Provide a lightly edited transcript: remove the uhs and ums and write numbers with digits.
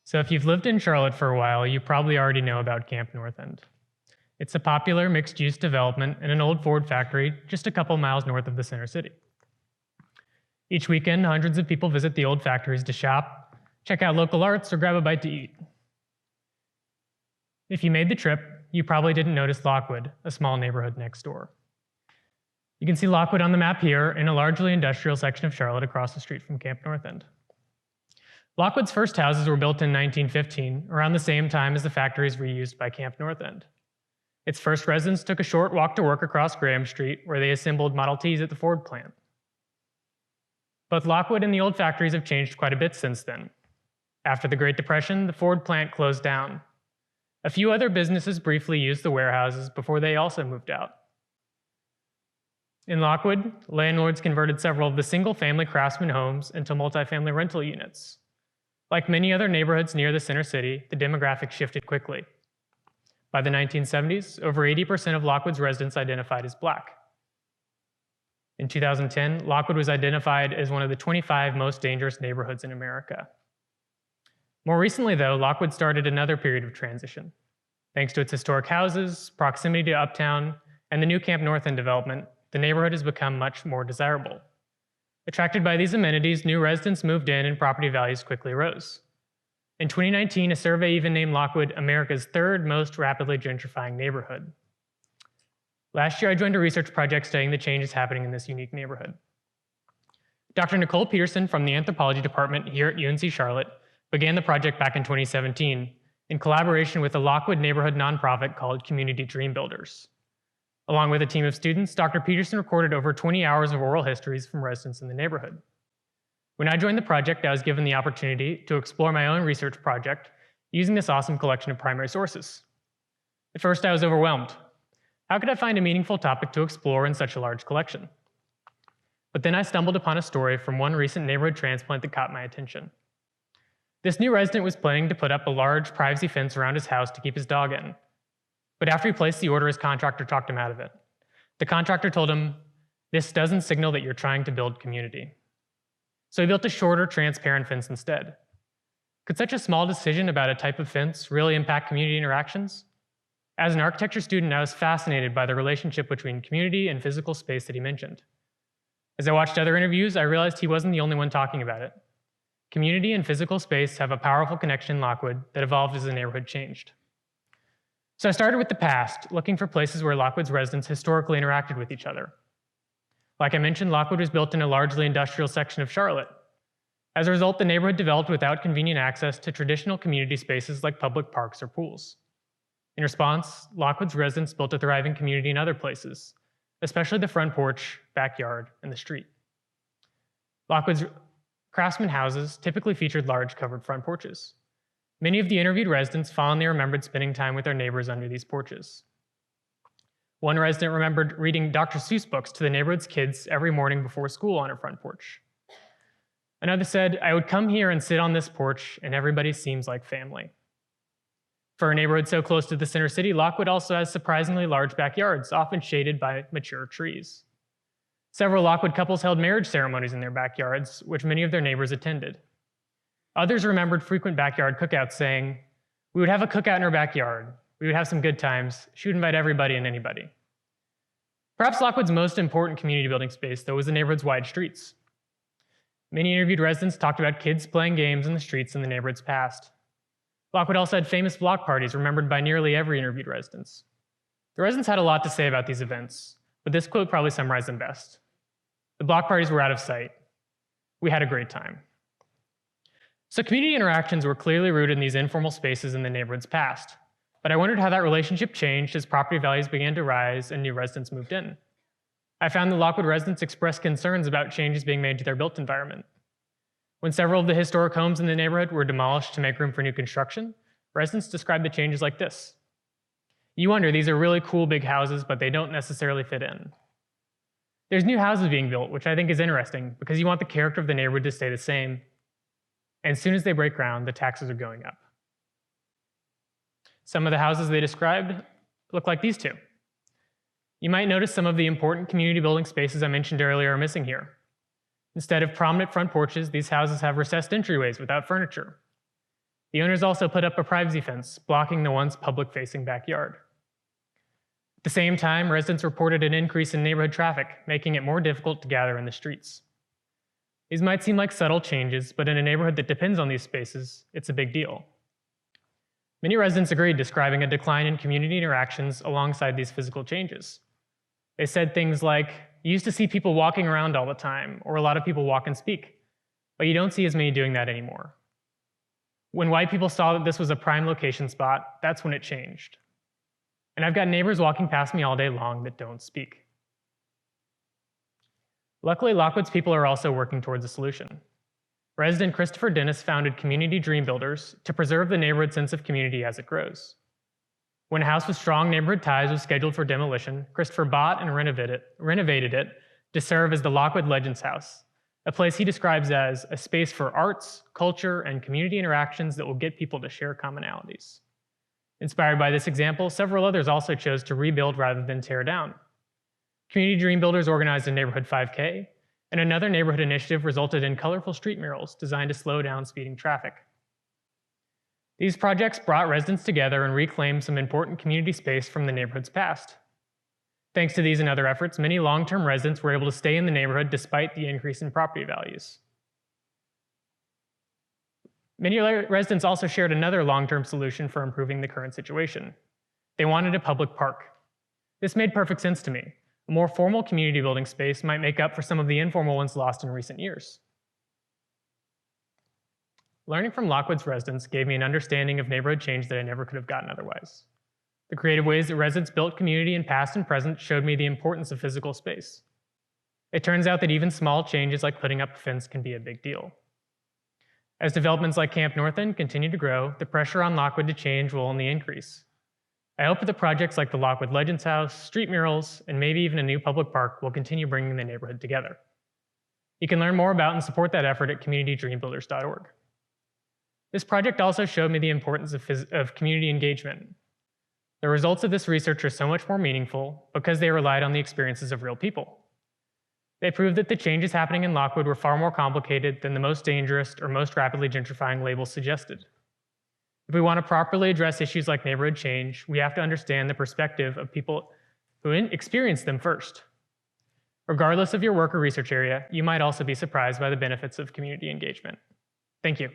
So if you've lived in Charlotte for a while, you probably already know about Camp North End. It's a popular mixed-use development in an old Ford factory just a couple miles north of the center city. Each weekend, hundreds of people visit the old factories to shop, check out local arts, or grab a bite to eat. If you made the trip, you probably didn't notice Lockwood, a small neighborhood next door. You can see Lockwood on the map here in a largely industrial section of Charlotte across the street from Camp North End. Lockwood's first houses were built in 1915, around the same time as the factories reused by Camp North End. Its first residents took a short walk to work across Graham Street, where they assembled Model Ts at the Ford plant. Both Lockwood and the old factories have changed quite a bit since then. After the Great Depression, the Ford plant closed down. A few other businesses briefly used the warehouses before they also moved out. In Lockwood, landlords converted several of the single-family craftsman homes into multifamily rental units. Like many other neighborhoods near the center city, the demographics shifted quickly. By the 1970s, over 80% of Lockwood's residents identified as Black. In 2010, Lockwood was identified as one of the 25 most dangerous neighborhoods in America. More recently, though, Lockwood started another period of transition. Thanks to its historic houses, proximity to Uptown, and the new Camp North End development, the neighborhood has become much more desirable. Attracted by these amenities, new residents moved in and property values quickly rose. In 2019, a survey even named Lockwood America's third most rapidly gentrifying neighborhood. Last year, I joined a research project studying the changes happening in this unique neighborhood. Dr. Nicole Peterson from the anthropology department here at UNC Charlotte began the project back in 2017 in collaboration with a Lockwood neighborhood nonprofit called Community Dream Builders. Along with a team of students, Dr. Peterson recorded over 20 hours of oral histories from residents in the neighborhood. When I joined the project, I was given the opportunity to explore my own research project using this awesome collection of primary sources. At first, I was overwhelmed. How could I find a meaningful topic to explore in such a large collection? But then I stumbled upon a story from one recent neighborhood transplant that caught my attention. This new resident was planning to put up a large privacy fence around his house to keep his dog in. But after he placed the order, his contractor talked him out of it. The contractor told him, "This doesn't signal that you're trying to build community." So he built a shorter, transparent fence instead. Could such a small decision about a type of fence really impact community interactions? As an architecture student, I was fascinated by the relationship between community and physical space that he mentioned. As I watched other interviews, I realized he wasn't the only one talking about it. Community and physical space have a powerful connection in Lockwood that evolved as the neighborhood changed. So I started with the past, looking for places where Lockwood's residents historically interacted with each other. Like I mentioned, Lockwood was built in a largely industrial section of Charlotte. As a result, the neighborhood developed without convenient access to traditional community spaces like public parks or pools. In response, Lockwood's residents built a thriving community in other places, especially the front porch, backyard, and the street. Lockwood's craftsman houses typically featured large covered front porches. Many of the interviewed residents fondly remembered spending time with their neighbors under these porches. One resident remembered reading Dr. Seuss books to the neighborhood's kids every morning before school on her front porch. Another said, "I would come here and sit on this porch, and everybody seems like family." For a neighborhood so close to the center city, Lockwood also has surprisingly large backyards, often shaded by mature trees. Several Lockwood couples held marriage ceremonies in their backyards, which many of their neighbors attended. Others remembered frequent backyard cookouts, saying, "We would have a cookout in our backyard. We would have some good times. She would invite everybody and anybody." Perhaps Lockwood's most important community building space, though, was the neighborhood's wide streets. Many interviewed residents talked about kids playing games in the streets in the neighborhood's past. Lockwood also had famous block parties remembered by nearly every interviewed resident. The residents had a lot to say about these events, but this quote probably summarized them best. "The block parties were out of sight. We had a great time." So community interactions were clearly rooted in these informal spaces in the neighborhood's past, but I wondered how that relationship changed as property values began to rise and new residents moved in. I found that Lockwood residents expressed concerns about changes being made to their built environment. When several of the historic homes in the neighborhood were demolished to make room for new construction, residents described the changes like this. "You wonder, these are really cool big houses, but they don't necessarily fit in. There's new houses being built, which I think is interesting because you want the character of the neighborhood to stay the same. And as soon as they break ground, the taxes are going up." Some of the houses they described look like these two. You might notice some of the important community building spaces I mentioned earlier are missing here. Instead of prominent front porches, these houses have recessed entryways without furniture. The owners also put up a privacy fence, blocking the once public-facing backyard. At the same time, residents reported an increase in neighborhood traffic, making it more difficult to gather in the streets. These might seem like subtle changes, but in a neighborhood that depends on these spaces, it's a big deal. Many residents agreed, describing a decline in community interactions alongside these physical changes. They said things like, "You used to see people walking around all the time, or a lot of people walk and speak, but you don't see as many doing that anymore." When white people saw that this was a prime location spot, that's when it changed. And I've got neighbors walking past me all day long that don't speak. Luckily, Lockwood's people are also working towards a solution. Resident Christopher Dennis founded Community Dream Builders to preserve the neighborhood sense of community as it grows. When a house with strong neighborhood ties was scheduled for demolition, Christopher bought and renovated it to serve as the Lockwood Legends House, a place he describes as a space for arts, culture, and community interactions that will get people to share commonalities. Inspired by this example, several others also chose to rebuild rather than tear down. Community Dream Builders organized a neighborhood 5K, and another neighborhood initiative resulted in colorful street murals designed to slow down speeding traffic. These projects brought residents together and reclaimed some important community space from the neighborhood's past. Thanks to these and other efforts, many long-term residents were able to stay in the neighborhood despite the increase in property values. Many residents also shared another long-term solution for improving the current situation. They wanted a public park. This made perfect sense to me. A more formal community building space might make up for some of the informal ones lost in recent years. Learning from Lockwood's residents gave me an understanding of neighborhood change that I never could have gotten otherwise. The creative ways that residents built community in past and present showed me the importance of physical space. It turns out that even small changes like putting up a fence can be a big deal. As developments like Camp North End continue to grow, the pressure on Lockwood to change will only increase. I hope that projects like the Lockwood Legends House, street murals, and maybe even a new public park will continue bringing the neighborhood together. You can learn more about and support that effort at communitydreambuilders.org. This project also showed me the importance of community engagement. The results of this research are so much more meaningful because they relied on the experiences of real people. They proved that the changes happening in Lockwood were far more complicated than the most dangerous or most rapidly gentrifying labels suggested. If we want to properly address issues like neighborhood change, we have to understand the perspective of people who experience them first. Regardless of your work or research area, you might also be surprised by the benefits of community engagement. Thank you.